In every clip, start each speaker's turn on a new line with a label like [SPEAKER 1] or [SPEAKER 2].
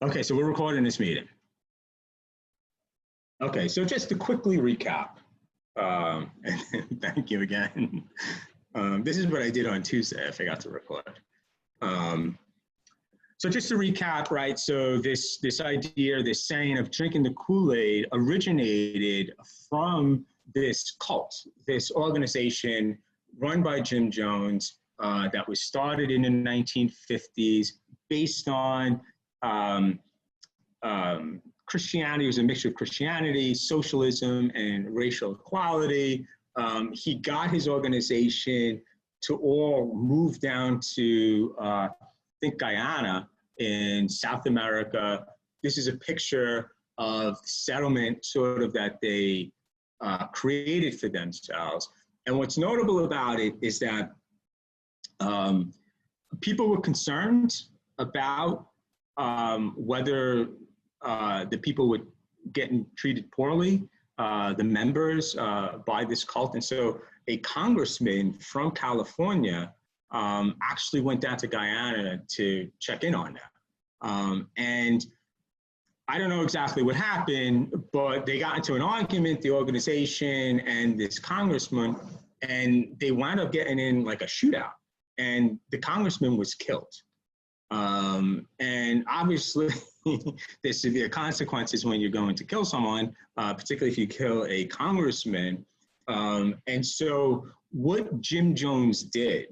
[SPEAKER 1] Okay, so we're recording this meeting. Okay, so just to quickly recap, and thank you again. This is what I did on Tuesday. I forgot to record. So just to recap, right? So this idea, this saying of drinking the Kool-Aid originated from this cult, this organization run by Jim Jones that was started in the 1950s based on Christianity. It was a mixture of Christianity, socialism, and racial equality. He got his organization to all move down to, I think, Guyana in South America. This is a picture of settlement sort of that they created for themselves. And what's notable about it is that people were concerned about whether the people were getting treated poorly, the members by this cult. And so a congressman from California actually went down to Guyana to check in on them. And I don't know exactly what happened, but they got into an argument, the organization and this congressman, and they wound up getting in like a shootout, and the congressman was killed. And obviously, there's severe consequences when you're going to kill someone, particularly if you kill a congressman. And so what Jim Jones did,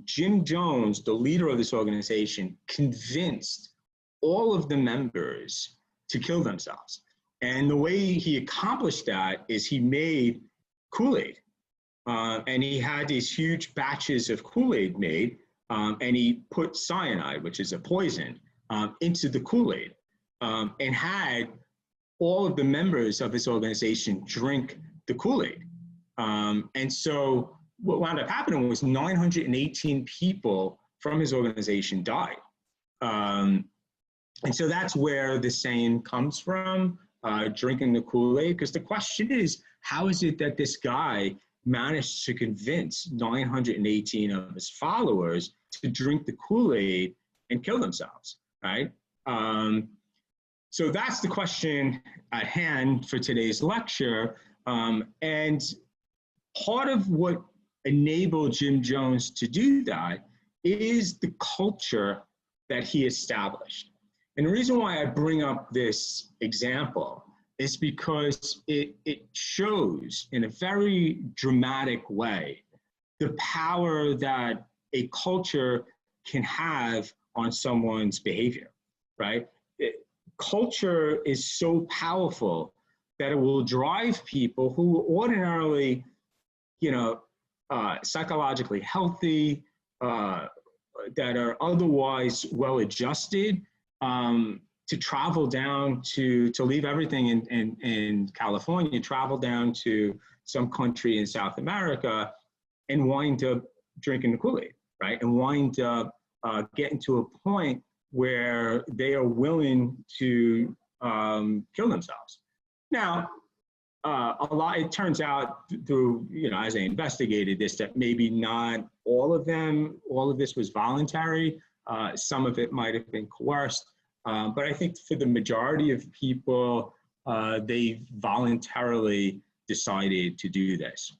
[SPEAKER 1] Jim Jones, the leader of this organization, convinced all of the members to kill themselves. And the way he accomplished that is he made Kool-Aid. And he had these huge batches of Kool-Aid made, and he put cyanide, which is a poison, into the Kool-Aid, and had all of the members of his organization drink the Kool-Aid. And so what wound up happening was 918 people from his organization died. And so that's where the saying comes from, drinking the Kool-Aid, because the question is, how is it that this guy managed to convince 918 of his followers to drink the Kool-Aid and kill themselves, right? So that's the question at hand for today's lecture. And part of what enabled Jim Jones to do that is the culture that he established. And the reason why I bring up this example is because it shows in a very dramatic way the power that a culture can have on someone's behavior, right? Culture is so powerful that it will drive people who ordinarily, psychologically healthy, that are otherwise well-adjusted, to travel down to leave everything in California, travel down to some country in South America and wind up drinking the Kool-Aid, right? And wind up getting to a point where they are willing to kill themselves. Now, it turns out through, as I investigated this, that maybe not all of this was voluntary. Some of it might have been coerced. But I think for the majority of people, they voluntarily decided to do this.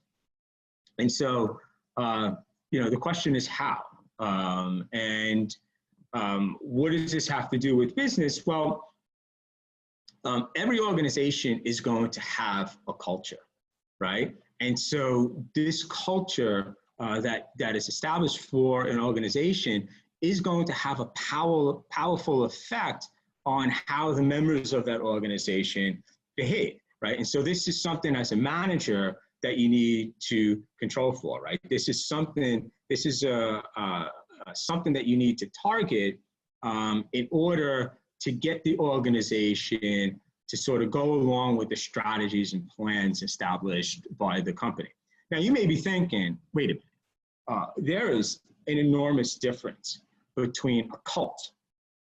[SPEAKER 1] And so, the question is how? And what does this have to do with business? Well, every organization is going to have a culture, right? And so this culture that is established for an organization is going to have a powerful effect on how the members of that organization behave, right? And so this is something as a manager that you need to control for, right? This is something that you need to target in order to get the organization to sort of go along with the strategies and plans established by the company. Now, you may be thinking, wait a minute, there is an enormous difference between a cult,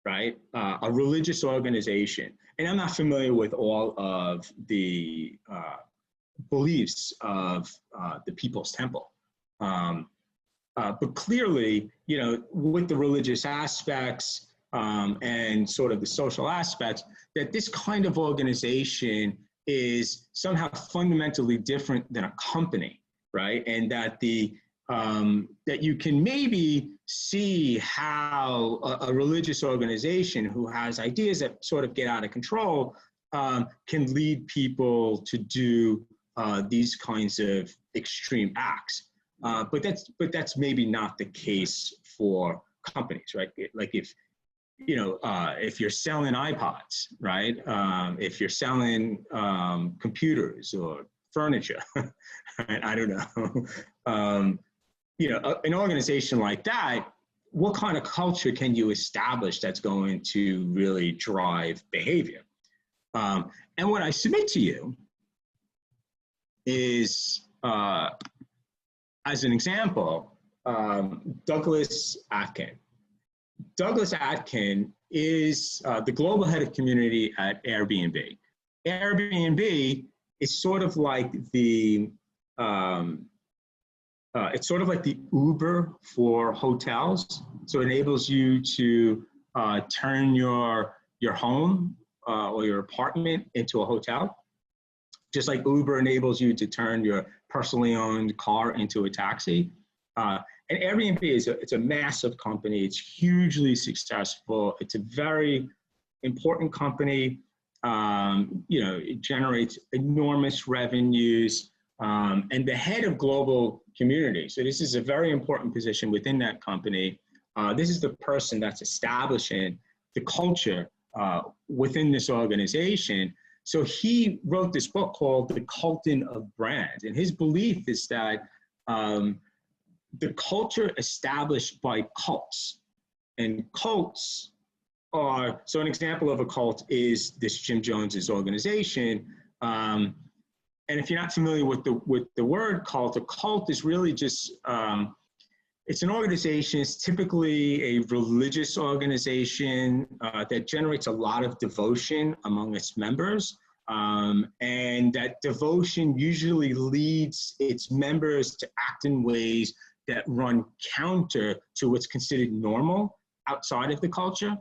[SPEAKER 1] right, a religious organization, and I'm not familiar with all of the beliefs of the People's Temple, but clearly, with the religious aspects, and sort of the social aspects, that this kind of organization is somehow fundamentally different than a company, right? And that that you can maybe see how a religious organization who has ideas that sort of get out of control can lead people to do these kinds of extreme acts. But that's maybe not the case for companies, right? Like if you're selling iPods, right? If you're selling computers or furniture, right? I don't know. An organization like that, what kind of culture can you establish that's going to really drive behavior? And what I submit to you is, as an example, Douglas Atkin. Douglas Atkin is the global head of community at Airbnb. Airbnb is sort of like the it's sort of like the Uber for hotels. So it enables you to turn your home or your apartment into a hotel, just like Uber enables you to turn your personally owned car into a taxi. And Airbnb it's a massive company. It's hugely successful. It's a very important company. It generates enormous revenues. And the head of global community. So this is a very important position within that company. This is the person that's establishing the culture within this organization. So he wrote this book called The Culting of Brands. And his belief is that the culture established by cults, and cults are, so an example of a cult is this Jim Jones's organization. And if you're not familiar with the word cult, a cult is really just, it's an organization, it's typically a religious organization that generates a lot of devotion among its members. And that devotion usually leads its members to act in ways that run counter to what's considered normal outside of the culture.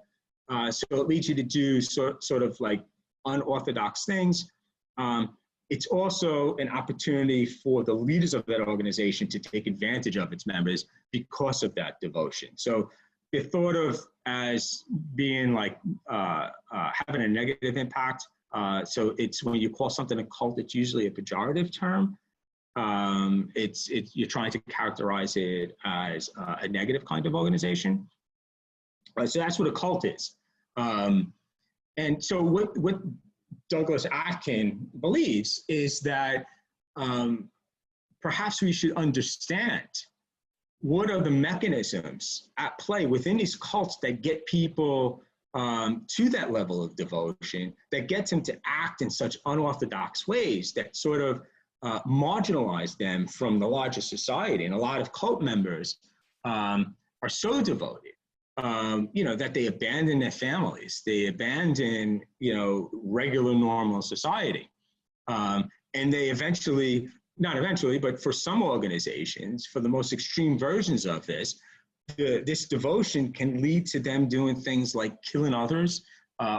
[SPEAKER 1] So it leads you to do sort of like unorthodox things. It's also an opportunity for the leaders of that organization to take advantage of its members because of that devotion. So they're thought of as being like having a negative impact. So it's when you call something a cult, it's usually a pejorative term. You're trying to characterize it as a negative kind of organization. So that's what a cult is. And so what Douglas Atkin believes is that perhaps we should understand what are the mechanisms at play within these cults that get people to that level of devotion, that gets them to act in such unorthodox ways that sort of marginalize them from the larger society. And a lot of cult members are so devoted that they abandon their families, they abandon, regular normal society. And they eventually, not eventually, but for some organizations, for the most extreme versions of this, this devotion can lead to them doing things like killing others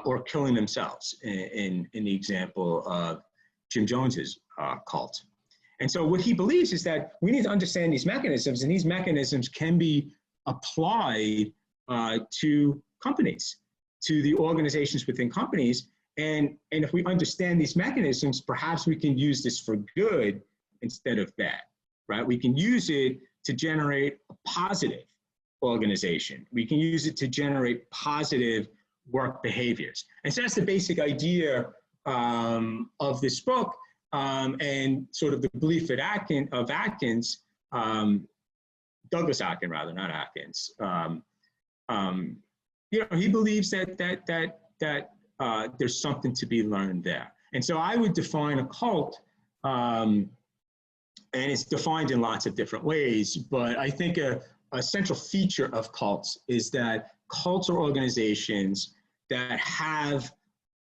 [SPEAKER 1] or killing themselves in the example of Jim Jones's cult. And so what he believes is that we need to understand these mechanisms, and these mechanisms can be applied to companies, to the organizations within companies. And if we understand these mechanisms, perhaps we can use this for good instead of bad, right? We can use it to generate a positive organization. We can use it to generate positive work behaviors. And so that's the basic idea of this book, and sort of the belief of Atkins, Douglas Atkin rather, not Atkins. He believes that there's something to be learned there. And so I would define a cult, and it's defined in lots of different ways, but I think a central feature of cults is that cults are organizations that have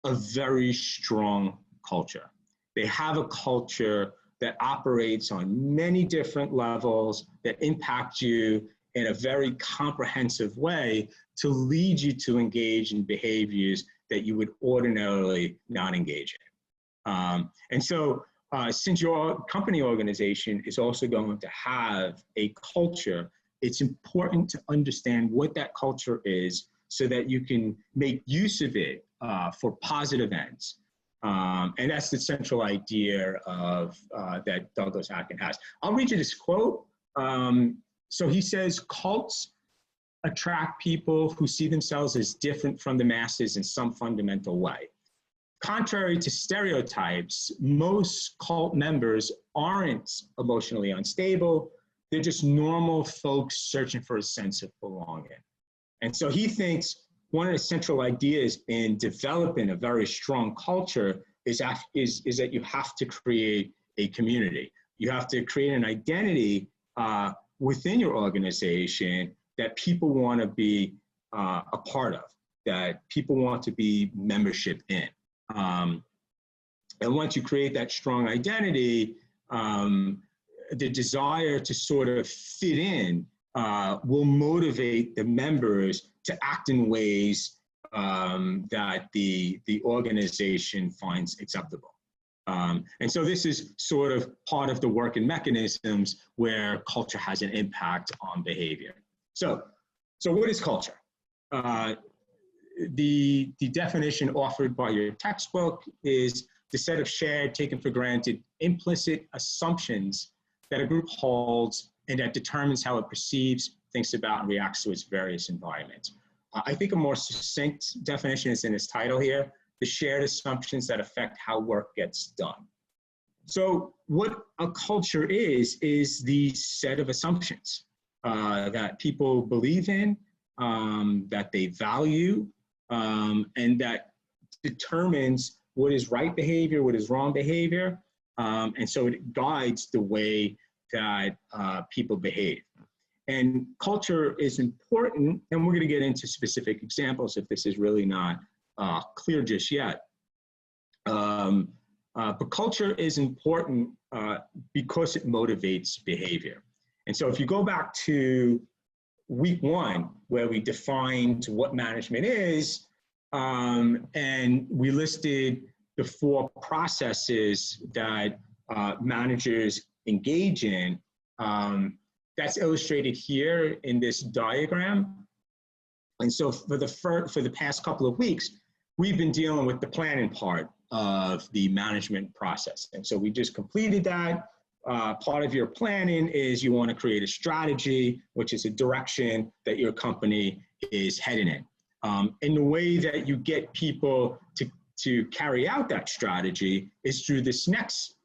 [SPEAKER 1] a very strong culture. They have a culture that operates on many different levels, that impact you in a very comprehensive way to lead you to engage in behaviors that you would ordinarily not engage in. And so since your company organization is also going to have a culture, it's important to understand what that culture is so that you can make use of it for positive ends. And that's the central idea of that Douglas Atkin has. I'll read you this quote. So he says, cults attract people who see themselves as different from the masses in some fundamental way. Contrary to stereotypes, most cult members aren't emotionally unstable. They're just normal folks searching for a sense of belonging. And so he thinks one of the central ideas in developing a very strong culture is that you have to create a community. You have to create an identity within your organization that people want to be a part of, that people want to be membership in. And once you create that strong identity, the desire to sort of fit in will motivate the members to act in ways that the organization finds acceptable. And so this is sort of part of the working mechanisms where culture has an impact on behavior. So what is culture? The definition offered by your textbook is the set of shared, taken for granted, implicit assumptions that a group holds and that determines how it perceives, thinks about, and reacts to its various environments. I think a more succinct definition is in its title here, the shared assumptions that affect how work gets done. So what a culture is the set of assumptions that people believe in, that they value, and that determines what is right behavior, what is wrong behavior. And so it guides the way that people behave. And culture is important, and we're going to get into specific examples if this is really not clear just yet. But culture is important because it motivates behavior. And so if you go back to week 1, where we defined what management is, and we listed the 4 processes that managers engage in, that's illustrated here in this diagram. And so for the past couple of weeks, we've been dealing with the planning part of the management process. And so we just completed that. Part of your planning is you want to create a strategy, which is a direction that your company is heading in. And the way that you get people to carry out that strategy is through this next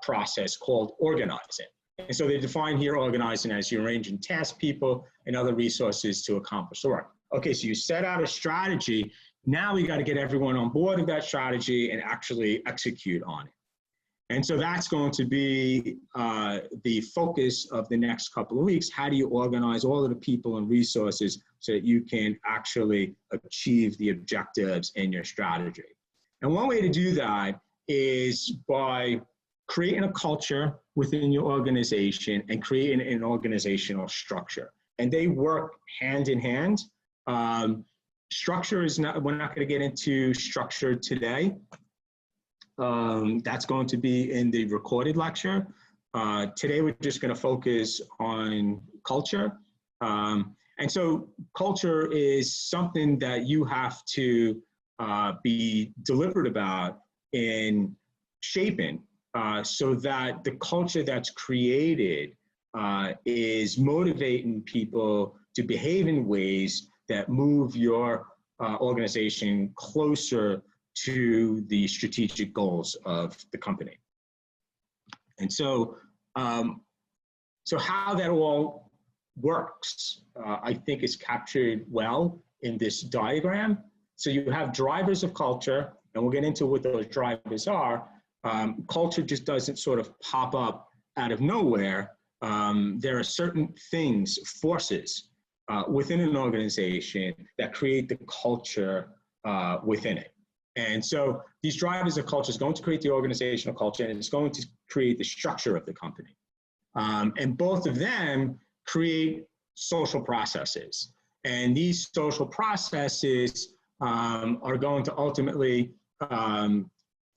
[SPEAKER 1] process called organizing. And so they define here organizing as you arranging task, people, and other resources to accomplish the work. Okay, so you set out a strategy. Now we got to get everyone on board with that strategy and actually execute on it. And so that's going to be the focus of the next couple of weeks. How do you organize all of the people and resources so that you can actually achieve the objectives in your strategy? And one way to do that is by creating a culture within your organization and creating an organizational structure. And they work hand in hand. Structure is not, we're not going to get into structure today. That's going to be in the recorded lecture. Today, we're just going to focus on culture. And so culture is something that you have to be deliberate about in shaping so that the culture that's created is motivating people to behave in ways that move your organization closer to the strategic goals of the company. And so, so how that all works, I think is captured well in this diagram. So you have drivers of culture, and we'll get into what those drivers are. Culture just doesn't sort of pop up out of nowhere. There are certain things, forces within an organization that create the culture within it. And so these drivers of culture is going to create the organizational culture, and it's going to create the structure of the company. And both of them create social processes. And these social processes are going to ultimately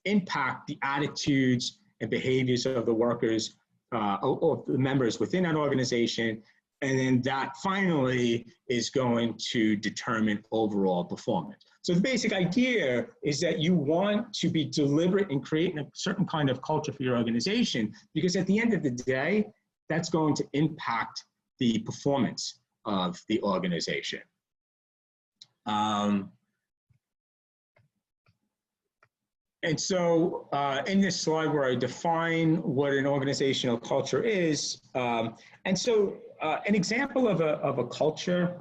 [SPEAKER 1] impact the attitudes and behaviors of the workers, of the members within that organization. And then that finally is going to determine overall performance. So the basic idea is that you want to be deliberate in creating a certain kind of culture for your organization, because at the end of the day, that's going to impact the performance of the organization. And so in this slide where I define what an organizational culture is, and so an example of a culture,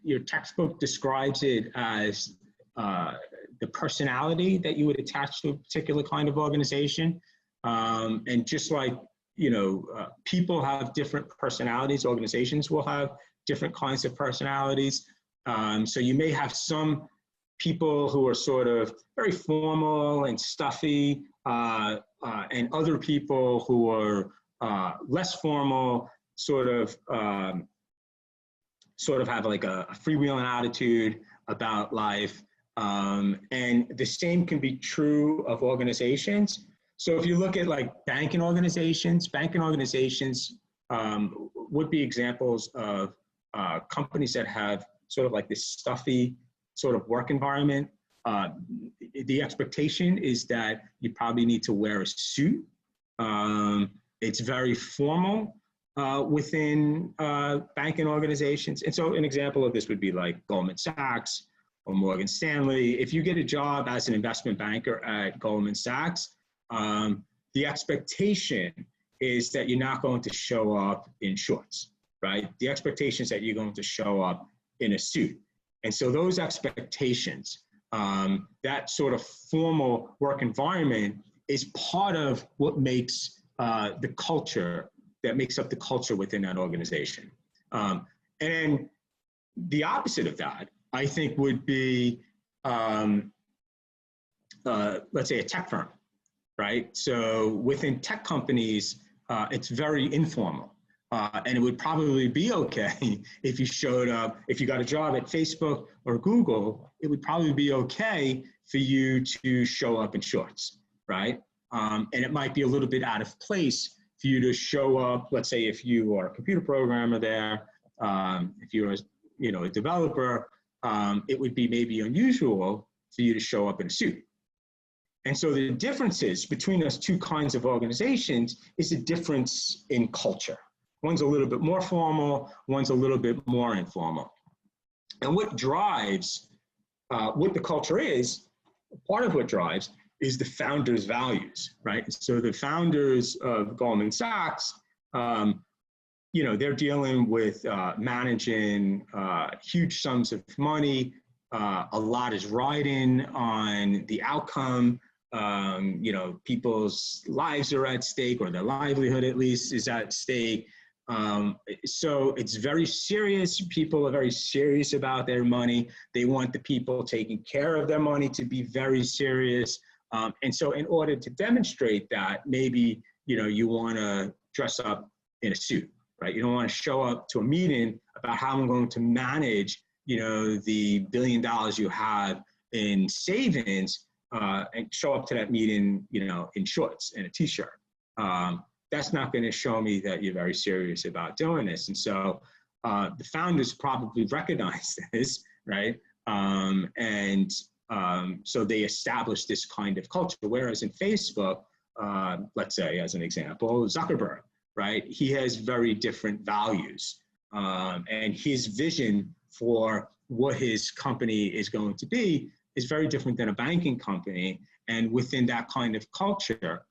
[SPEAKER 1] your textbook describes it as the personality that you would attach to a particular kind of organization. And just like, people have different personalities, organizations will have different kinds of personalities. So you may have some people who are sort of very formal and stuffy, and other people who are less formal, sort of have like a freewheeling attitude about life. And the same can be true of organizations. So if you look at like banking organizations would be examples of companies that have sort of like this stuffy sort of work environment. The expectation is that you probably need to wear a suit. It's very formal within banking organizations. And so an example of this would be like Goldman Sachs or Morgan Stanley. If you get a job as an investment banker at Goldman Sachs, the expectation is that you're not going to show up in shorts, right? The expectation is that you're going to show up in a suit. And so those expectations, that sort of formal work environment is part of what makes the culture, that makes up the culture within that organization. And the opposite of that, I think, would be, let's say, a tech firm, right? So within tech companies, it's very informal. And it would probably be okay if you showed up, if you got a job at Facebook or Google, it would probably be okay for you to show up in shorts, right? And it might be a little bit out of place for you to show up, let's say if you are a computer programmer there, if you're a developer, it would be maybe unusual for you to show up in a suit. And so the differences between those two kinds of organizations is a difference in culture. One's a little bit more formal, one's a little bit more informal. And what drives what the culture is, part of what drives is the founders' values, right? So the founders of Goldman Sachs, they're dealing with managing huge sums of money. A lot is riding on the outcome. People's lives are at stake, or their livelihood at least is at stake. So it's very serious. People are very serious about their money. They want the people taking care of their money to be very serious. And so in order to demonstrate that, maybe, you want to dress up in a suit, right? You don't want to show up to a meeting about how I'm going to manage, the $1 billion you have in savings, and show up to that meeting, in shorts and a t-shirt. That's not going to show me that you're very serious about doing this. And so the founders probably recognize this, right? So they established this kind of culture. Whereas in Facebook, let's say as an example, Zuckerberg, right? He has very different values. And his vision for what his company is going to be is very different than a banking company. And within that kind of culture,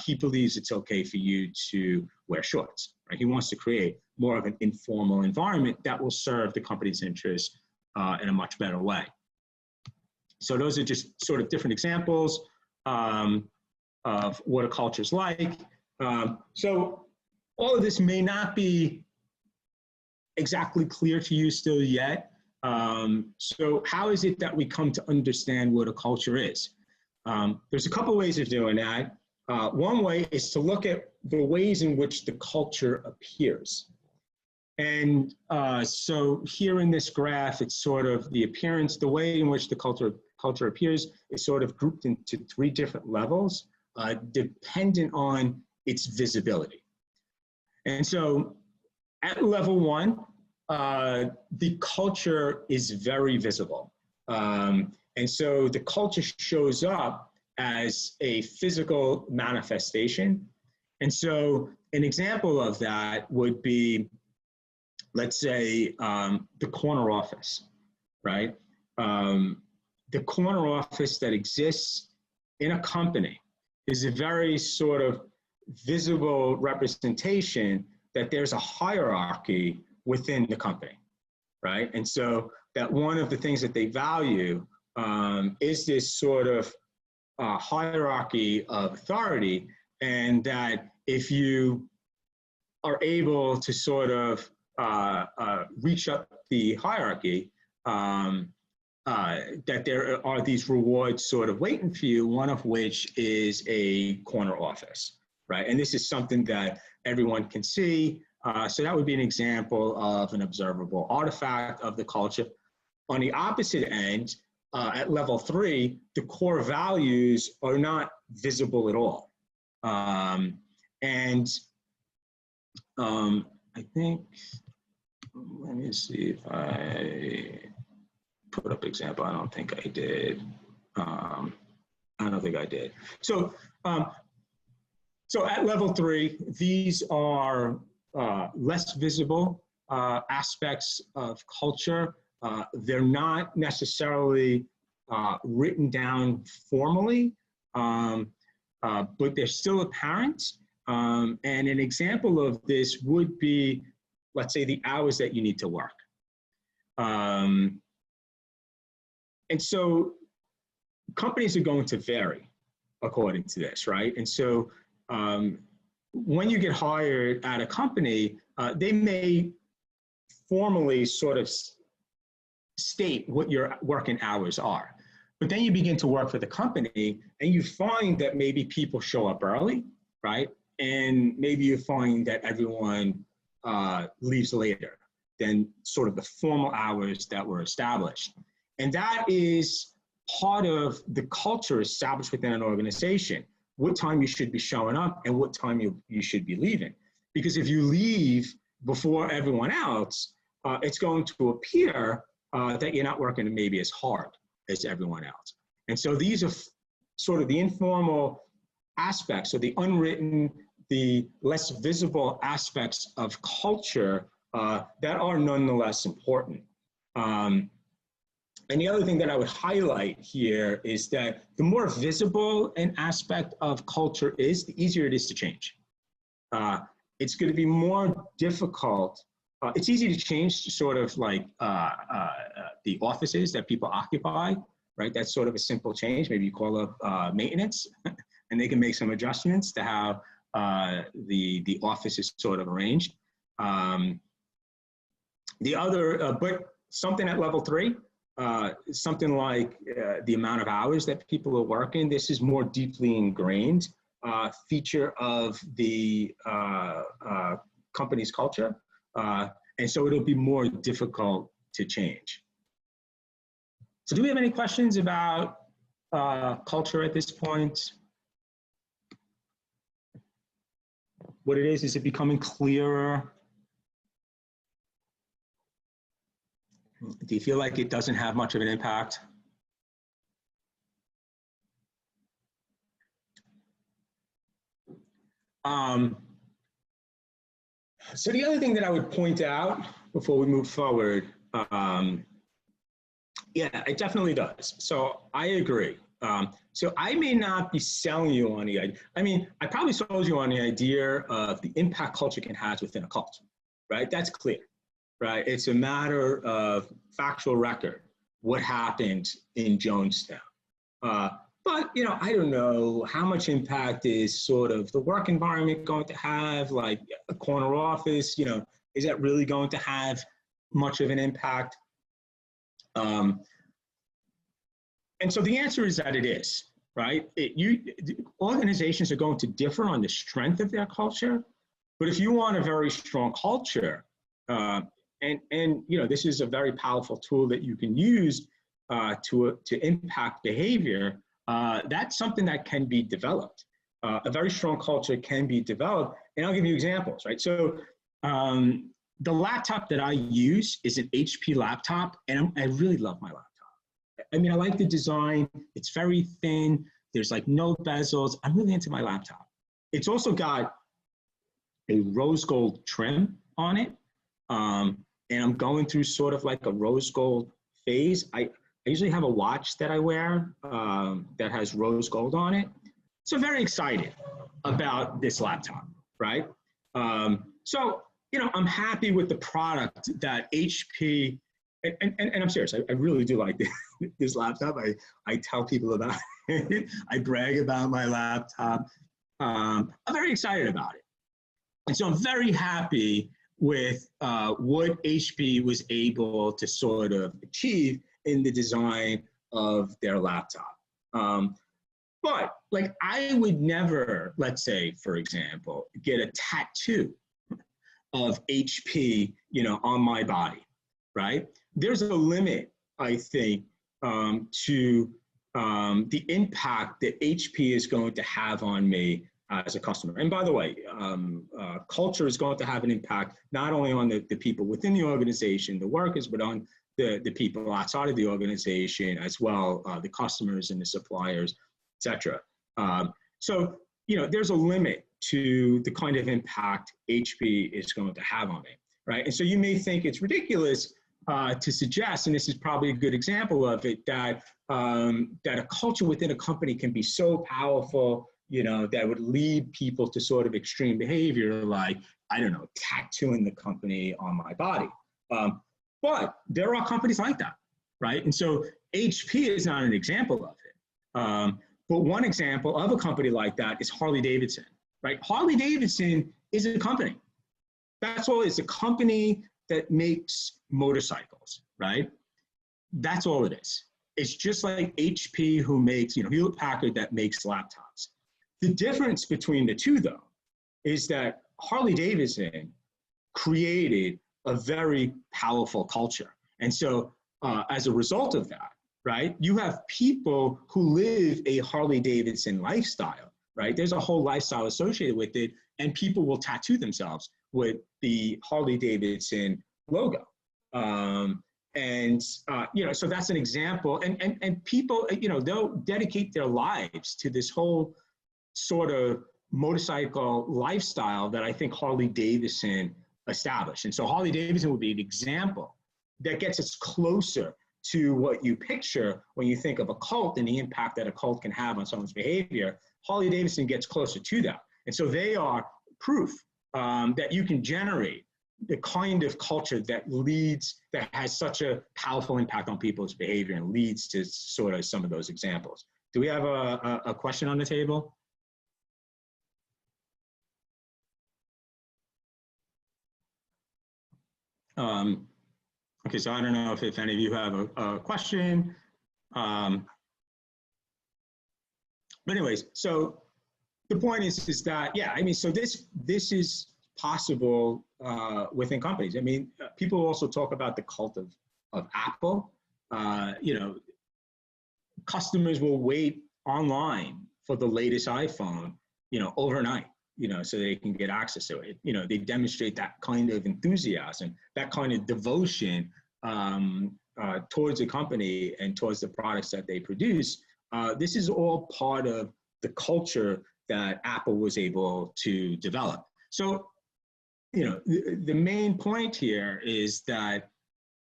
[SPEAKER 1] he believes it's okay for you to wear shorts, right? He wants to create more of an informal environment that will serve the company's interests in a much better way. So those are just sort of different examples of what a culture is like. So all of this may not be exactly clear to you still yet. So how is it that we come to understand what a culture is? There's a couple ways of doing that. One way is to look at the ways in which the culture appears. And so here in this graph, it's sort of the appearance, the way in which the culture appears is sort of grouped into 3 different levels, dependent on its visibility. And so at level 1, the culture is very visible. And so the culture shows up as a physical manifestation. And so an example of that would be, let's say, the corner office, right? The corner office that exists in a company is a very sort of visible representation that there's a hierarchy within the company, right? And so that one of the things that they value is this sort of hierarchy of authority, and that if you are able to sort of reach up the hierarchy, that there are these rewards sort of waiting for you, one of which is a corner office, right? And this is something that everyone can see. So that would be an example of an observable artifact of the culture. On the opposite end, at level 3, the core values are not visible at all. I think, let me see if I put up example. I don't think I did. I don't think I did. So, so at level 3, these are less visible aspects of culture. They're not necessarily written down formally, but they're still apparent. And an example of this would be, let's say, the hours that you need to work. And so companies are going to vary according to this, right? And so when you get hired at a company, they may formally sort of state what your working hours are. But then you begin to work for the company and you find that maybe people show up early, right? And maybe you find that everyone leaves later than sort of the formal hours that were established. And that is part of the culture established within an organization, what time you should be showing up and what time you should be leaving. Because if you leave before everyone else, it's going to appear that you're not working maybe as hard as everyone else. And so these are sort of the informal aspects, or the unwritten, the less visible aspects of culture that are nonetheless important. And the other thing that I would highlight here is that the more visible an aspect of culture is, the easier it is to change. It's going to be more difficult. It's easy to change to sort of like the offices that people occupy, right? That's sort of a simple change. Maybe you call up maintenance and they can make some adjustments to how the office is sort of arranged. The other, but something at level 3, something like the amount of hours that people are working, this is more deeply ingrained feature of the company's culture. And so it'll be more difficult to change. So do we have any questions about culture at this point? What it is it becoming clearer? Do you feel like it doesn't have much of an impact? So the other thing that I would point out before we move forward, yeah, it definitely does. So I agree. So I may not be selling you on the idea. I mean, I probably sold you on the idea of the impact culture can have within a culture, right? That's clear. Right, it's a matter of factual record, what happened in Jonestown. But, you know, I don't know how much impact is sort of the work environment going to have, like a corner office, you know, is that really going to have much of an impact? And so the answer is that it is, right? Organizations are going to differ on the strength of their culture, but if you want a very strong culture, And you know, this is a very powerful tool that you can use to impact behavior. That's something that can be developed. A very strong culture can be developed, and I'll give you examples, right? So the laptop that I use is an HP laptop, and I really love my laptop. I mean, I like the design. It's very thin. There's like no bezels. I'm really into my laptop. It's also got a rose gold trim on it. And I'm going through sort of like a rose gold phase. I usually have a watch that I wear that has rose gold on it. So very excited about this laptop, right? So, you know, I'm happy with the product that HP, and I'm serious, I really do like this laptop. I tell people about it. I brag about my laptop. I'm very excited about it. And so I'm very happy with what HP was able to sort of achieve in the design of their laptop. But like, I would never, let's say, for example, get a tattoo of HP, you know, on my body, right? There's a limit, I think, to the impact that HP is going to have on me as a customer. And by the way, culture is going to have an impact not only on the people within the organization, the workers, but on the people outside of the organization as well, the customers and the suppliers, et cetera. So, you know, there's a limit to the kind of impact HP is going to have on me, right? And so you may think it's ridiculous to suggest, and this is probably a good example of it, that that a culture within a company can be so powerful, you know, that would lead people to sort of extreme behavior, like, I don't know, tattooing the company on my body. But there are companies like that, right? And so HP is not an example of it. But one example of a company like that is Harley Davidson, right? Harley Davidson is a company. That's all. It's a company that makes motorcycles, right? That's all it is. It's just like HP, who makes, you know, Hewlett Packard, that makes laptops. The difference between the two, though, is that Harley Davidson created a very powerful culture. And so as a result of that, right, you have people who live a Harley Davidson lifestyle, right? There's a whole lifestyle associated with it, and people will tattoo themselves with the Harley Davidson logo. You know, so that's an example. And people, you know, they'll dedicate their lives to this whole sort of motorcycle lifestyle that I think Harley Davidson established. And so Harley Davidson would be an example that gets us closer to what you picture when you think of a cult and the impact that a cult can have on someone's behavior. Harley Davidson gets closer to that. And so they are proof that you can generate the kind of culture that has such a powerful impact on people's behavior and leads to sort of some of those examples. Do we have a question on the table? Okay, so I don't know if any of you have a question. But anyways, so the point is that, yeah, I mean, so this is possible within companies. I mean, people also talk about the cult of Apple. You know, customers will wait online for the latest iPhone, you know, overnight, you know, so they can get access to it. You know, they demonstrate that kind of enthusiasm, that kind of devotion towards the company and towards the products that they produce. This is all part of the culture that Apple was able to develop. So, you know, the main point here is that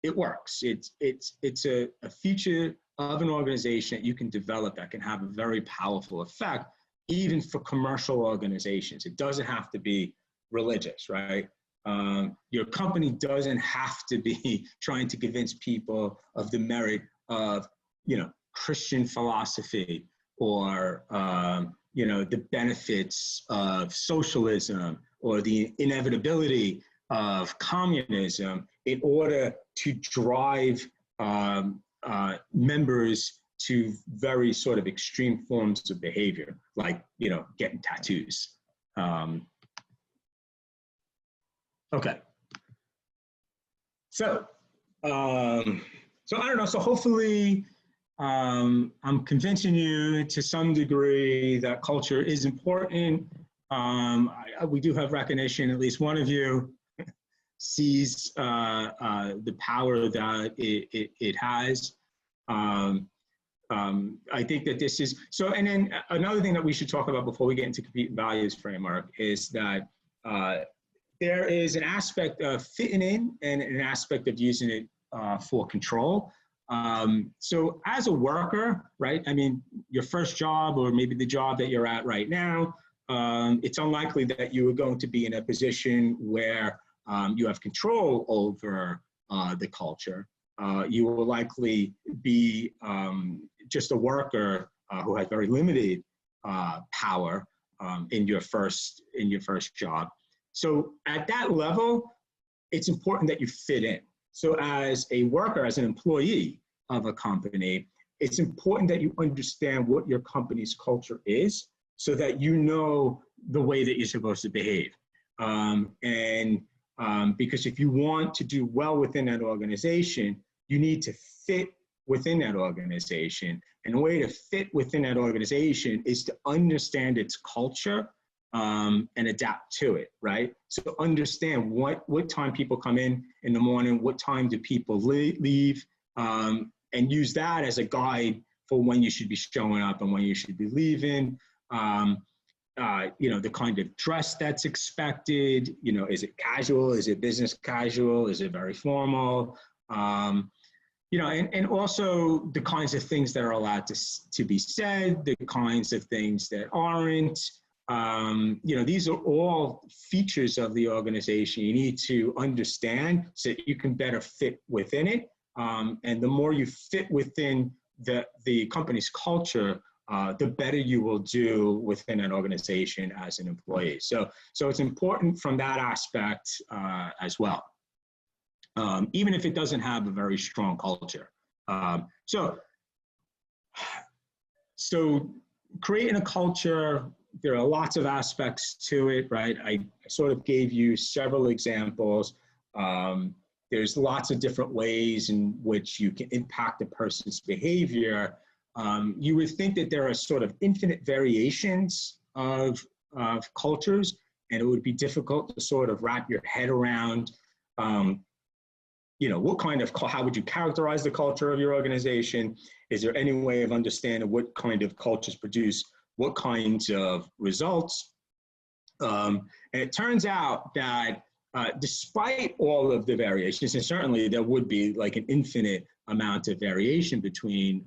[SPEAKER 1] it works. It's a feature of an organization that you can develop that can have a very powerful effect, even for commercial organizations. It doesn't have to be religious, right? Your company doesn't have to be trying to convince people of the merit of, you know, Christian philosophy or, you know, the benefits of socialism or the inevitability of communism in order to drive members to very sort of extreme forms of behavior, like, you know, getting tattoos. Okay. So, so I don't know. So hopefully, I'm convincing you to some degree that culture is important. We do have recognition. At least one of you sees the power that it has. I think that this is so. And then another thing that we should talk about before we get into compete values framework is that there is an aspect of fitting in and an aspect of using it for control. So as a worker, right, I mean, your first job or maybe the job that you're at right now, it's unlikely that you are going to be in a position where you have control over the culture. You will likely be just a worker who has very limited power in your first job. So at that level, it's important that you fit in. So as a worker, as an employee of a company, it's important that you understand what your company's culture is so that you know the way that you're supposed to behave. Because if you want to do well within that organization, you need to fit within that organization. And the way to fit within that organization is to understand its culture and adapt to it, right? So understand what time people come in the morning, what time do people leave, and use that as a guide for when you should be showing up and when you should be leaving. You know, the kind of dress that's expected, you know, is it casual? Is it business casual? Is it very formal? You know, and also the kinds of things that are allowed to be said, the kinds of things that aren't. You know, these are all features of the organization you need to understand so that you can better fit within it. And the more you fit within the company's culture, the better you will do within an organization as an employee. So it's important from that aspect as well, even if it doesn't have a very strong culture. So creating a culture, there are lots of aspects to it, right? I sort of gave you several examples. There's lots of different ways in which you can impact a person's behavior. You would think that there are sort of infinite variations of cultures, and it would be difficult to sort of wrap your head around, you know, what kind of, how would you characterize the culture of your organization? Is there any way of understanding what kind of cultures produce what kinds of results? And it turns out that despite all of the variations, and certainly there would be like an infinite amount of variation between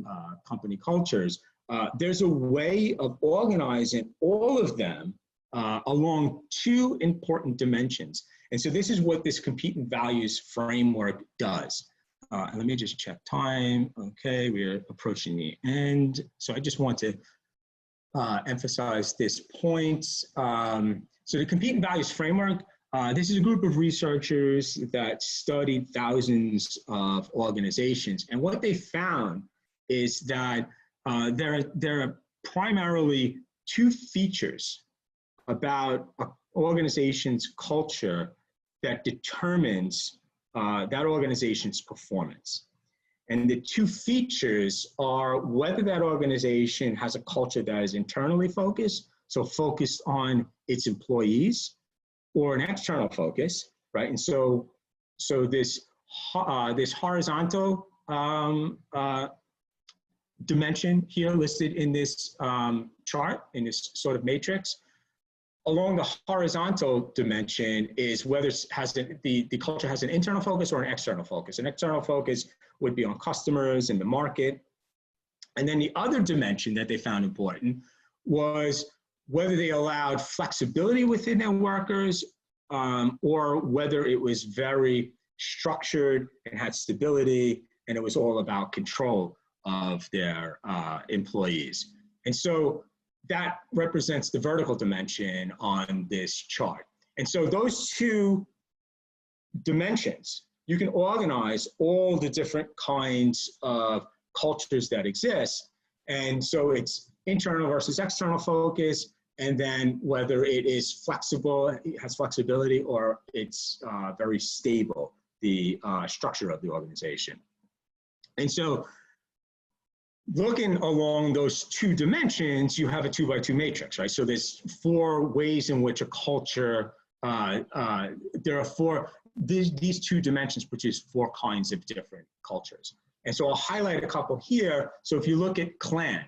[SPEAKER 1] company cultures, there's a way of organizing all of them along two important dimensions. And so this is what this competent values framework does. And let me just check time. Okay, we're approaching the end. So I just want to emphasize this point. So the competent values framework, this is a group of researchers that studied thousands of organizations. And what they found is that there are primarily two features about an organization's culture that determines that organization's performance. And the two features are whether that organization has a culture that is internally focused, so focused on its employees, or an external focus, right? And so this horizontal dimension here listed in this chart, in this sort of matrix, along the horizontal dimension is whether the culture has an internal focus or an external focus. An external focus would be on customers and the market. And then the other dimension that they found important was whether they allowed flexibility within their workers or whether it was very structured and had stability and it was all about control of their employees. And so that represents the vertical dimension on this chart. And so those two dimensions, you can organize all the different kinds of cultures that exist. And so it's internal versus external focus, and then whether it is flexible, it has flexibility, or it's very stable, the structure of the organization. And so looking along those two dimensions, you have a 2x2 matrix, right? So there's 4 ways in which a culture, there are these 2 dimensions produce 4 kinds of different cultures. And so I'll highlight a couple here. So if you look at clan,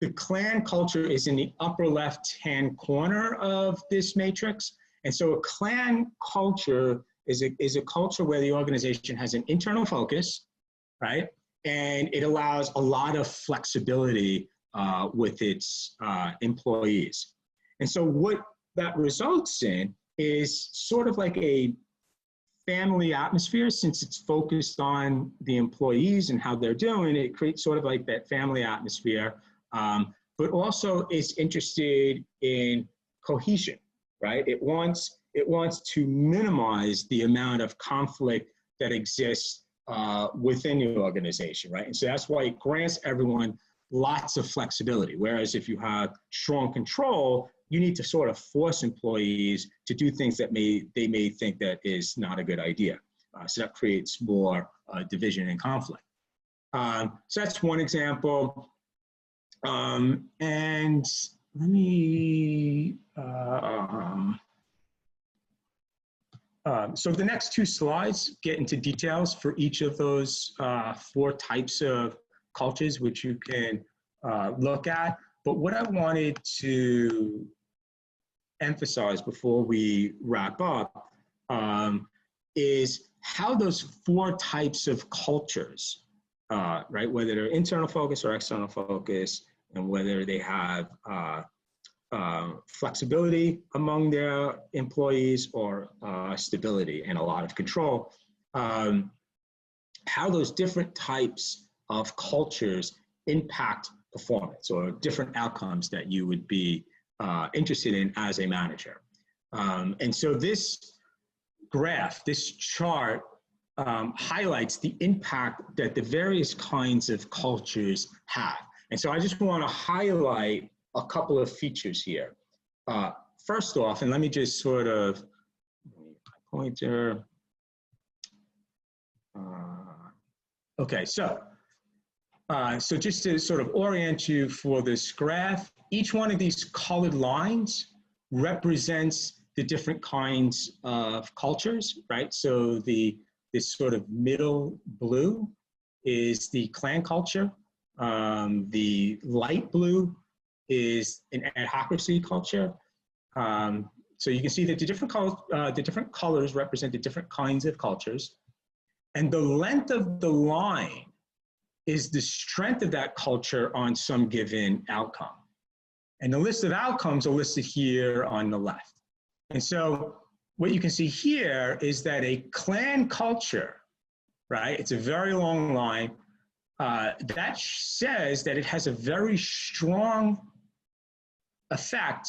[SPEAKER 1] the clan culture is in the upper left-hand corner of this matrix. And so a clan culture is a culture where the organization has an internal focus, right? And it allows a lot of flexibility with its employees. And so what that results in is sort of like a family atmosphere. Since it's focused on the employees and how they're doing, it creates sort of like that family atmosphere, but also is interested in cohesion, right? It wants to minimize the amount of conflict that exists within the organization, right? And so that's why it grants everyone lots of flexibility. Whereas if you have strong control, you need to sort of force employees to do things that they may think that is not a good idea. So that creates more division and conflict. So that's one example. And let me, so the next 2 slides get into details for each of those 4 types of cultures, which you can look at. But what I wanted to emphasize before we wrap up is how those 4 types of cultures, right, whether they're internal focus or external focus, and whether they have flexibility among their employees or stability and a lot of control, how those different types of cultures impact performance or different outcomes that you would be interested in as a manager. And so this graph, this chart, highlights the impact that the various kinds of cultures have. And so I just want to highlight a couple of features here. First off, and let me just sort of, pointer. Okay, so just to sort of orient you for this graph, each one of these colored lines represents the different kinds of cultures, right? So this sort of middle blue is the clan culture. The light blue is an adhocracy culture. So you can see that the different colors represent the different kinds of cultures. And the length of the line is the strength of that culture on some given outcome. And the list of outcomes are listed here on the left. And so what you can see here is that a clan culture, right, it's a very long line, that says that it has a very strong effect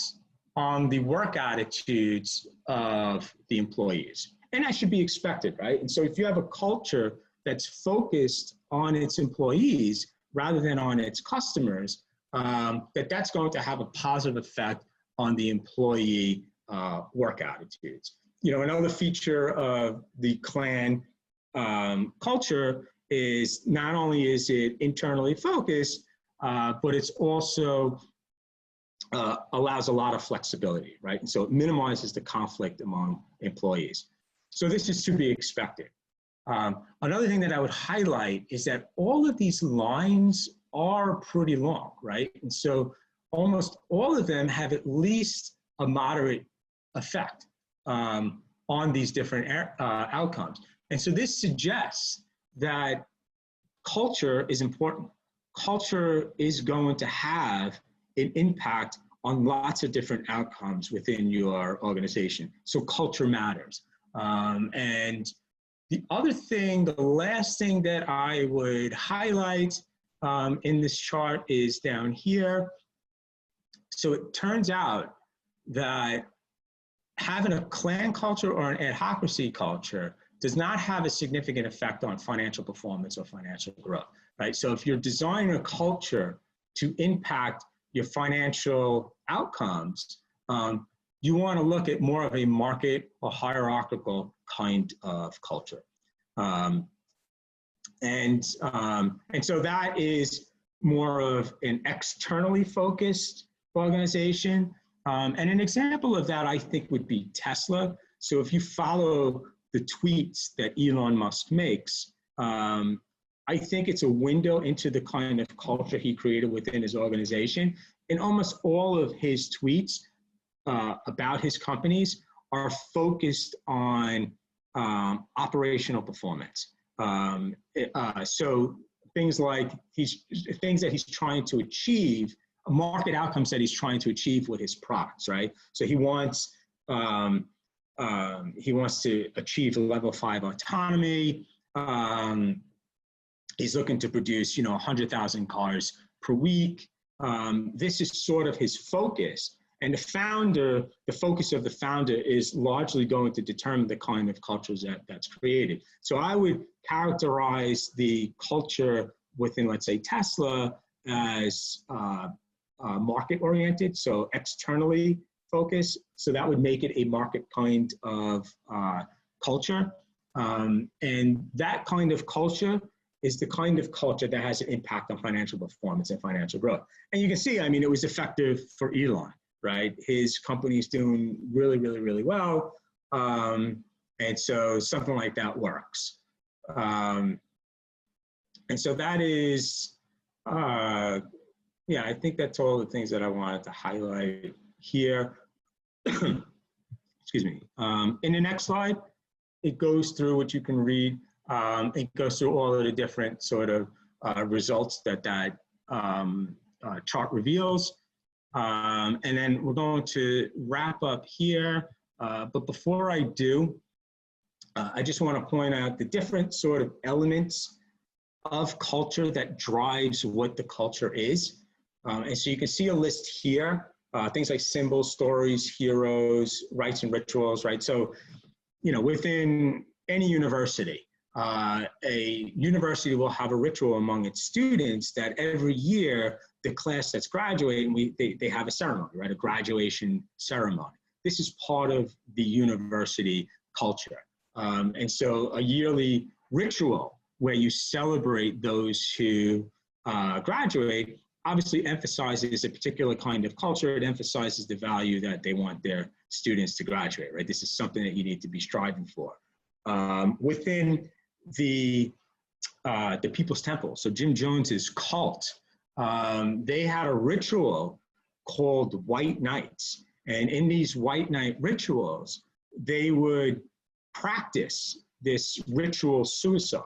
[SPEAKER 1] on the work attitudes of the employees. And that should be expected, right? And so if you have a culture that's focused on its employees rather than on its customers, that's going to have a positive effect on the employee work attitudes. You know, another feature of the clan culture is not only is it internally focused, but it's also allows a lot of flexibility, right? And so it minimizes the conflict among employees. So this is to be expected. Another thing that I would highlight is that all of these lines are pretty long, right? And so almost all of them have at least a moderate effect on these different outcomes. And so this suggests that culture is important. Culture is going to have an impact on lots of different outcomes within your organization. So culture matters. And the other thing, the last thing that I would highlight in this chart is down here. So it turns out that having a clan culture or an adhocracy culture does not have a significant effect on financial performance or financial growth, right? So if you're designing a culture to impact your financial outcomes, you want to look at more of a market or hierarchical kind of culture. And so that is more of an externally focused organization. And an example of that, I think, would be Tesla. So if you follow the tweets that Elon Musk makes, I think it's a window into the kind of culture he created within his organization. And almost all of his tweets about his companies are focused on operational performance. So things like things that he's trying to achieve, market outcomes that he's trying to achieve with his products, right? So he wants to achieve level 5 autonomy. He's looking to produce, 100,000 cars per week. This is sort of his focus. And the focus of the founder is largely going to determine the kind of cultures that's created. So I would characterize the culture within, let's say, Tesla as market-oriented, so externally focused. So that would make it a market kind of culture. And that kind of culture is the kind of culture that has an impact on financial performance and financial growth. And you can see, it was effective for Elon, right? His company's doing really, really, really well. And so something like that works. And so that is, I think that's all the things that I wanted to highlight here. Excuse me. In the next slide, it goes through what you can read. It goes through all of the different sort of results that chart reveals. And then we're going to wrap up here. But before I do, I just want to point out the different sort of elements of culture that drives what the culture is. And so you can see a list here, things like symbols, stories, heroes, rites and rituals, right? So, within any university, a university will have a ritual among its students that every year the class that's graduating, they have a ceremony, right? A graduation ceremony. This is part of the university culture. And so a yearly ritual where you celebrate those who graduate obviously emphasizes a particular kind of culture. It emphasizes the value that they want their students to graduate, right? This is something that you need to be striving for. Within the People's Temple, so Jim Jones's cult, they had a ritual called White Nights. And in these White Night rituals, they would practice this ritual suicide,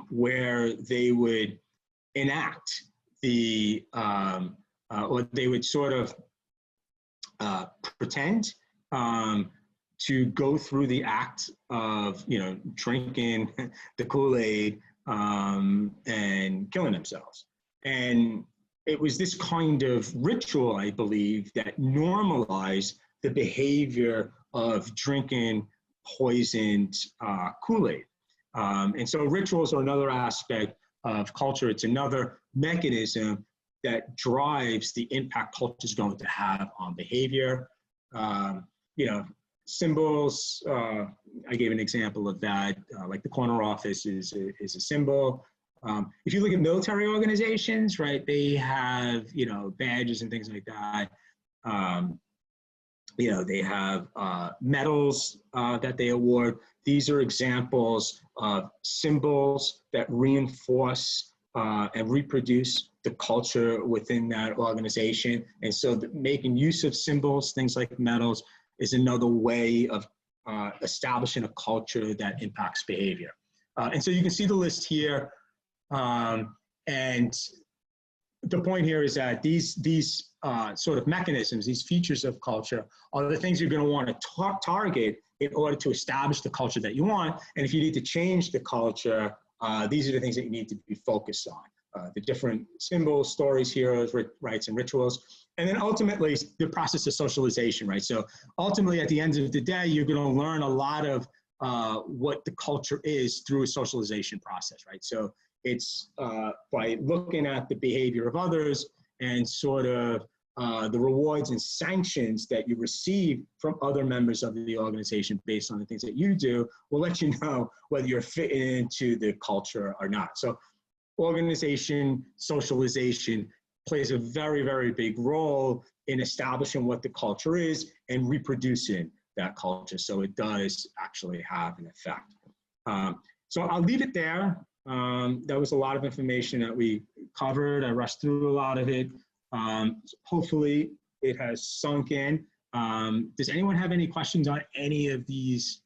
[SPEAKER 1] where they would enact or they would sort of pretend to go through the act of, drinking the Kool-Aid and killing themselves. And it was this kind of ritual, I believe, that normalized the behavior of drinking poisoned Kool-Aid. And so rituals are another aspect of culture. It's another mechanism that drives the impact culture is going to have on behavior. Symbols, I gave an example of that, like the corner office is a symbol. If you look at military organizations, right, they have, badges and things like that. They have medals that they award. These are examples of symbols that reinforce and reproduce the culture within that organization. And so making use of symbols, things like medals, is another way of establishing a culture that impacts behavior. And so you can see the list here. And the point here is that these sort of mechanisms, these features of culture, are the things you're going to want to target in order to establish the culture that you want. And if you need to change the culture, these are the things that you need to be focused on. The different symbols, stories, heroes, rites, and rituals. And then ultimately, the process of socialization, right? So ultimately, at the end of the day, you're going to learn a lot of what the culture is through a socialization process, right? So it's by looking at the behavior of others and sort of the rewards and sanctions that you receive from other members of the organization based on the things that you do will let you know whether you're fitting into the culture or not. So organization, socialization plays a very, very big role in establishing what the culture is and reproducing that culture. So it does actually have an effect. So I'll leave it there. That was a lot of information that we covered. I rushed through a lot of it. Hopefully it has sunk in. Does anyone have any questions on any of these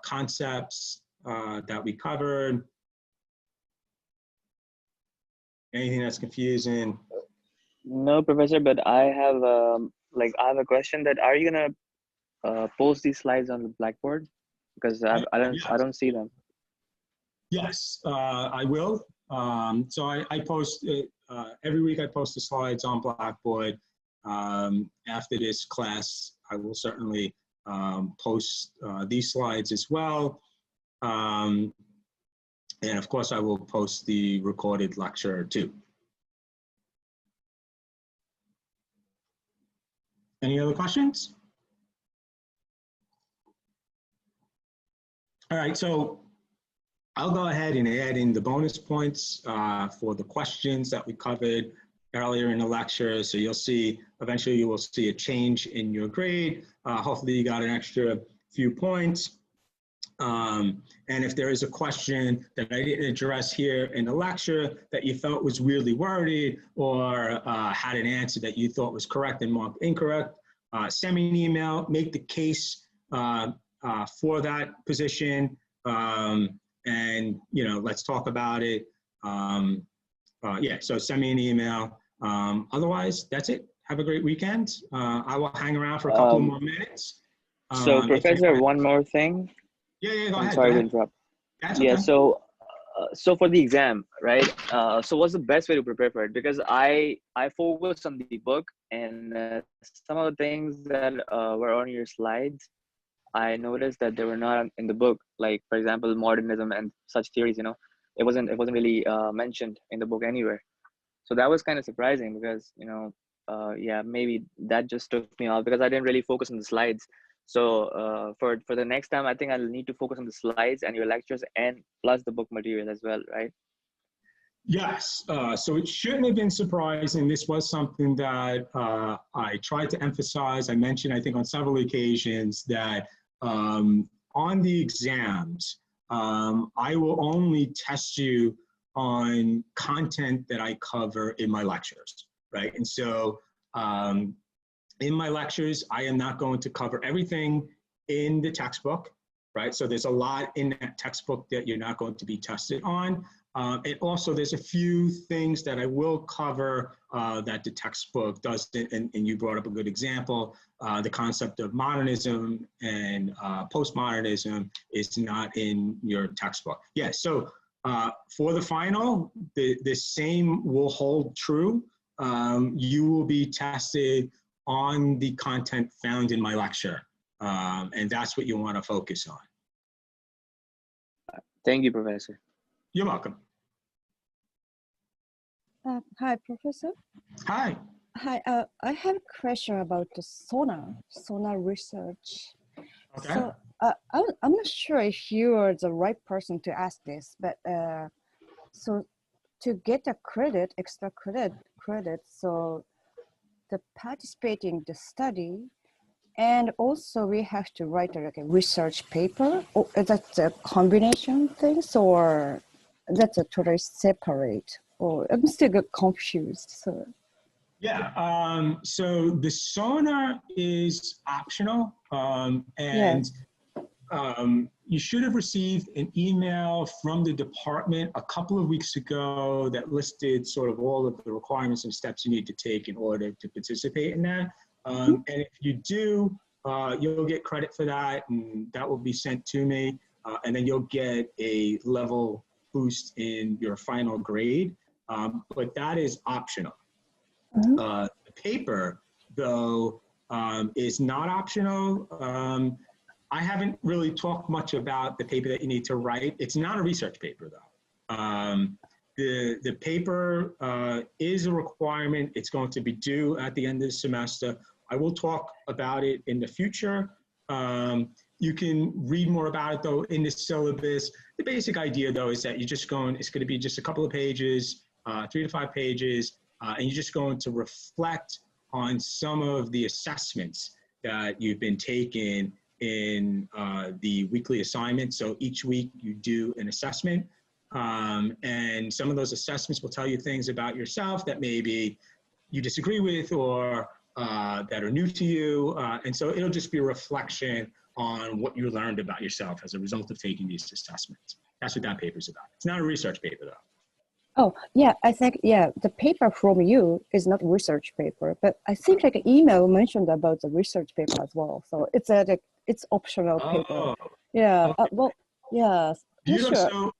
[SPEAKER 1] concepts that we covered? Anything that's confusing?
[SPEAKER 2] No, Professor, but I have I have a question. That are you gonna post these slides on the Blackboard? Because I don't see them.
[SPEAKER 1] Yes, I will. So I post every week. I post the slides on Blackboard. After this class, I will certainly post these slides as well. And of course, I will post the recorded lecture too. Any other questions? All right, so I'll go ahead and add in the bonus points for the questions that we covered earlier in the lecture. So you'll see, eventually you will see a change in your grade. Hopefully you got an extra few points. And if there is a question that I didn't address here in the lecture that you felt was weirdly worded or had an answer that you thought was correct and marked incorrect, send me an email, make the case for that position, and let's talk about it. Yeah, so send me an email. Otherwise, that's it. Have a great weekend. I will hang around for a couple more minutes.
[SPEAKER 2] So, Professor, one more thing.
[SPEAKER 1] Yeah, go ahead.
[SPEAKER 2] Sorry to interrupt.
[SPEAKER 1] That's
[SPEAKER 2] yeah,
[SPEAKER 1] okay.
[SPEAKER 2] So for the exam, right? So what's the best way to prepare for it? Because I focused on the book, and some of the things that were on your slides, I noticed that they were not in the book. Like, for example, modernism and such theories. It wasn't really mentioned in the book anywhere. So that was kind of surprising because yeah, maybe that just took me off because I didn't really focus on the slides. So for the next time, I think I'll need to focus on the slides and your lectures and plus the book material as well, right?
[SPEAKER 1] Yes, so it shouldn't have been surprising. This was something that I tried to emphasize. I mentioned, I think on several occasions that on the exams, I will only test you on content that I cover in my lectures, right? And so in my lectures, I am not going to cover everything in the textbook, right? So there's a lot in that textbook that you're not going to be tested on. And also there's a few things that I will cover that the textbook doesn't, and you brought up a good example, the concept of modernism and postmodernism is not in your textbook. Yeah, so for the final, the same will hold true. You will be tested on the content found in my lecture. And that's what you want to focus on.
[SPEAKER 2] Thank you, Professor.
[SPEAKER 1] You're welcome.
[SPEAKER 3] Hi, Professor.
[SPEAKER 1] Hi.
[SPEAKER 3] Hi, I have a question about the sonar research.
[SPEAKER 1] Okay.
[SPEAKER 3] So I'm not sure if you are the right person to ask this, but so to get a credit, extra credit, so the participating the study, and also we have to write like a research paper. Or that's a combination things, or that's a totally separate. Or I'm still get confused. So.
[SPEAKER 1] Yeah, so the sonar is optional, and you should have received an email from the department a couple of weeks ago that listed sort of all of the requirements and steps you need to take in order to participate in that. And if you do, you'll get credit for that, and that will be sent to me, and then you'll get a level boost in your final grade, but that is optional. The paper, though, is not optional. I haven't really talked much about the paper that you need to write. It's not a research paper, though. the paper is a requirement. It's going to be due at the end of the semester. I will talk about it in the future. You can read more about it though in the syllabus. The basic idea though is that it's going to be just a couple of pages, 3 to 5 pages, and you're just going to reflect on some of the assessments that you've been taking in the weekly assignment. So each week you do an assessment, and some of those assessments will tell you things about yourself that maybe you disagree with or that are new to you. And so it'll just be a reflection on what you learned about yourself as a result of taking these assessments. That's what that paper's about. It's not a research paper though.
[SPEAKER 3] Oh, yeah, I think, yeah, the paper from you is not research paper, but I think like an email mentioned about the research paper as well. So it's it's optional paper. Yeah,
[SPEAKER 1] okay.
[SPEAKER 3] well, yeah,
[SPEAKER 1] You know,
[SPEAKER 3] sure.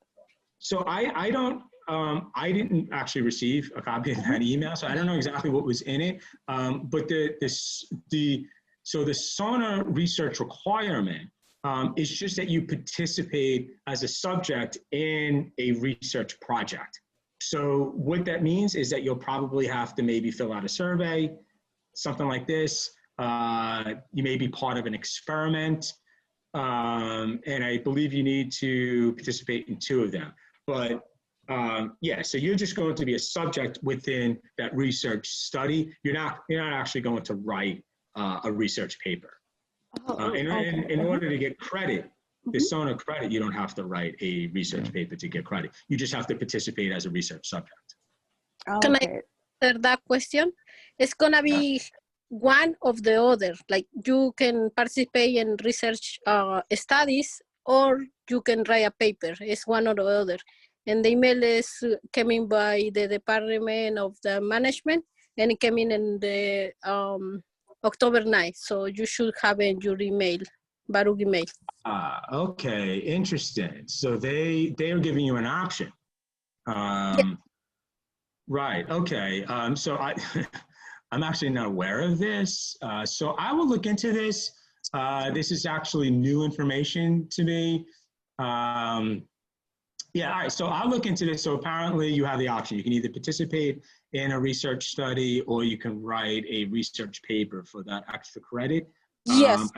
[SPEAKER 1] so I don't, I didn't actually receive a copy of that email, so I don't know exactly what was in it. But so the SONA research requirement is just that you participate as a subject in a research project. So what that means is that you'll probably have to maybe fill out a survey, something like this. You may be part of an experiment, and I believe you need to participate in 2 of them. But yeah, so you're just going to be a subject within that research study. You're not actually going to write a research paper. In order to get credit, the SONA credit, you don't have to write a research paper to get credit. You just have to participate as a research subject.
[SPEAKER 4] Can I answer that question? It's gonna be one of the other. Like you can participate in research studies, or you can write a paper. It's one or the other. And the email is coming by the Department of the Management, and it came in the October 9th. So you should have in your email, Baruch email.
[SPEAKER 1] Okay, interesting. So they are giving you an option.
[SPEAKER 4] Yeah.
[SPEAKER 1] Right, okay. So I'm actually not aware of this. So I will look into this. This is actually new information to me. Yeah, all right, so I'll look into this. So apparently you have the option. You can either participate in a research study or you can write a research paper for that extra credit.
[SPEAKER 4] Yes.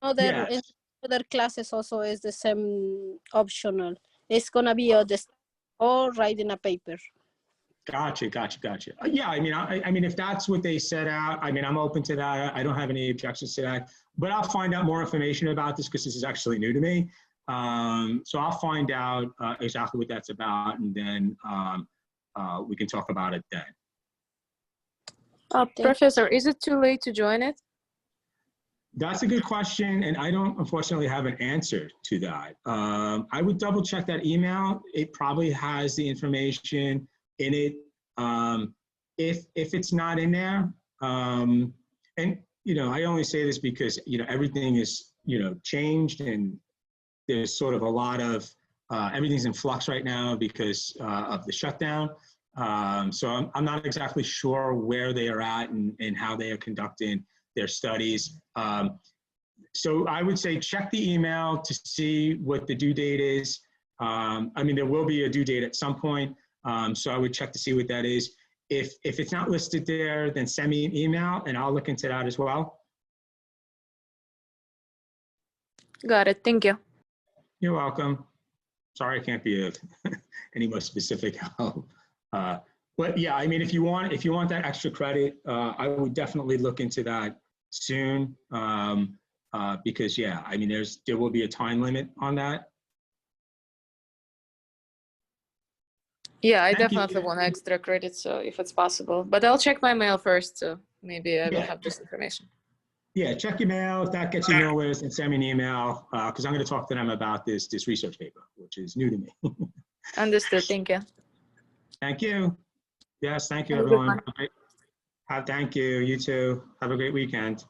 [SPEAKER 1] Yes.
[SPEAKER 4] Other classes also is the same optional. It's gonna be or writing a paper.
[SPEAKER 1] Gotcha. Yeah, I mean, if that's what they set out, I mean, I'm open to that. I don't have any objections to that, but I'll find out more information about this because this is actually new to me. So I'll find out exactly what that's about, and then we can talk about it then.
[SPEAKER 5] Professor, is it too late to join it?
[SPEAKER 1] That's a good question, and I don't unfortunately have an answer to that. I would double check that email. It probably has the information in it. If it's not in there, and I only say this because everything is changed, and there's sort of a lot of everything's in flux right now because of the shutdown. So I'm not exactly sure where they are at and how they are conducting their studies. So I would say check the email to see what the due date is. I mean, there will be a due date at some point. So I would check to see what that is. If it's not listed there, then send me an email and I'll look into that as well.
[SPEAKER 5] Got it. Thank you.
[SPEAKER 1] You're welcome. Sorry, I can't be of any more specific help. But yeah, I mean, if you want that extra credit, I would definitely look into that soon. Because yeah, I mean, there will be a time limit on that.
[SPEAKER 5] Yeah, I
[SPEAKER 1] Thank
[SPEAKER 5] definitely
[SPEAKER 1] you.
[SPEAKER 5] want extra credit, so if it's possible. But I'll check my mail first, so maybe I will have this information.
[SPEAKER 1] Yeah, check your mail. If that gets you nowhere, then send me an email because I'm going to talk to them about this research paper, which is new to me.
[SPEAKER 5] Understood. Thank you.
[SPEAKER 1] Thank you. Yes, thank you,
[SPEAKER 5] Have a good
[SPEAKER 1] everyone.
[SPEAKER 5] one.
[SPEAKER 1] Thank you. You too. Have a great weekend.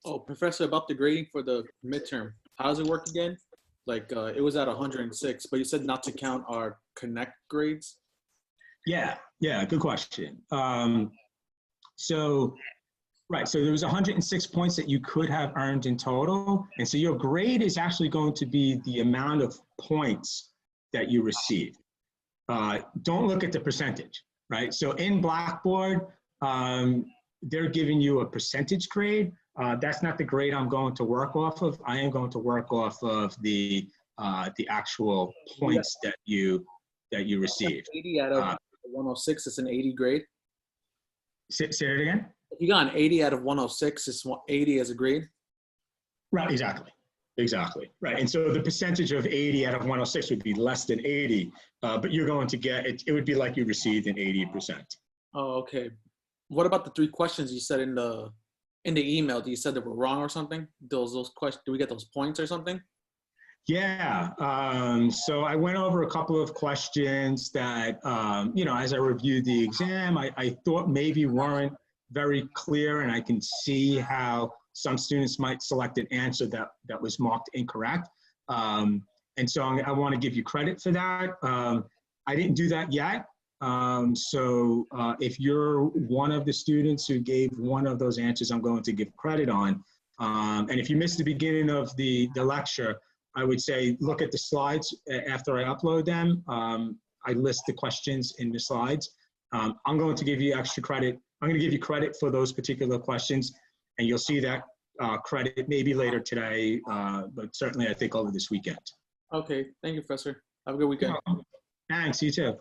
[SPEAKER 6] Oh, Professor, about the grading for the midterm, how does it work again? Like it was at 106, but you said not to count our connect grades?
[SPEAKER 1] Yeah, good question. So Right, so there was 106 points that you could have earned in total. And so your grade is actually going to be the amount of points that you received. Don't look at the percentage, right? So in Blackboard, they're giving you a percentage grade. That's not the grade I'm going to work off of. I am going to work off of the actual points that you received.
[SPEAKER 6] 80 out of 106 is an 80 grade.
[SPEAKER 1] Say it again.
[SPEAKER 6] If you got an 80 out of 106, it's 80 as a grade.
[SPEAKER 1] Right, exactly, right. And so the percentage of 80 out of 106 would be less than 80, but you're going to get, it would be like you received an 80%.
[SPEAKER 6] Oh, okay. What about the 3 questions you said in the email? You said they were wrong or something? Those questions, do we get those points or something?
[SPEAKER 1] Yeah, so I went over a couple of questions that, you know, as I reviewed the exam, I thought maybe weren't very clear, and I can see how some students might select an answer that was marked incorrect. And so I want to give you credit for that. I didn't do that yet. So if you're one of the students who gave one of those answers, I'm going to give credit on. And if you missed the beginning of the lecture, I would say look at the slides after I upload them. I list the questions in the slides. I'm going to give you extra credit. I'm going to give you credit for those particular questions, and you'll see that credit maybe later today, but certainly I think over this weekend.
[SPEAKER 6] Okay, thank you, Professor. Have a good weekend.
[SPEAKER 1] Thanks, you too.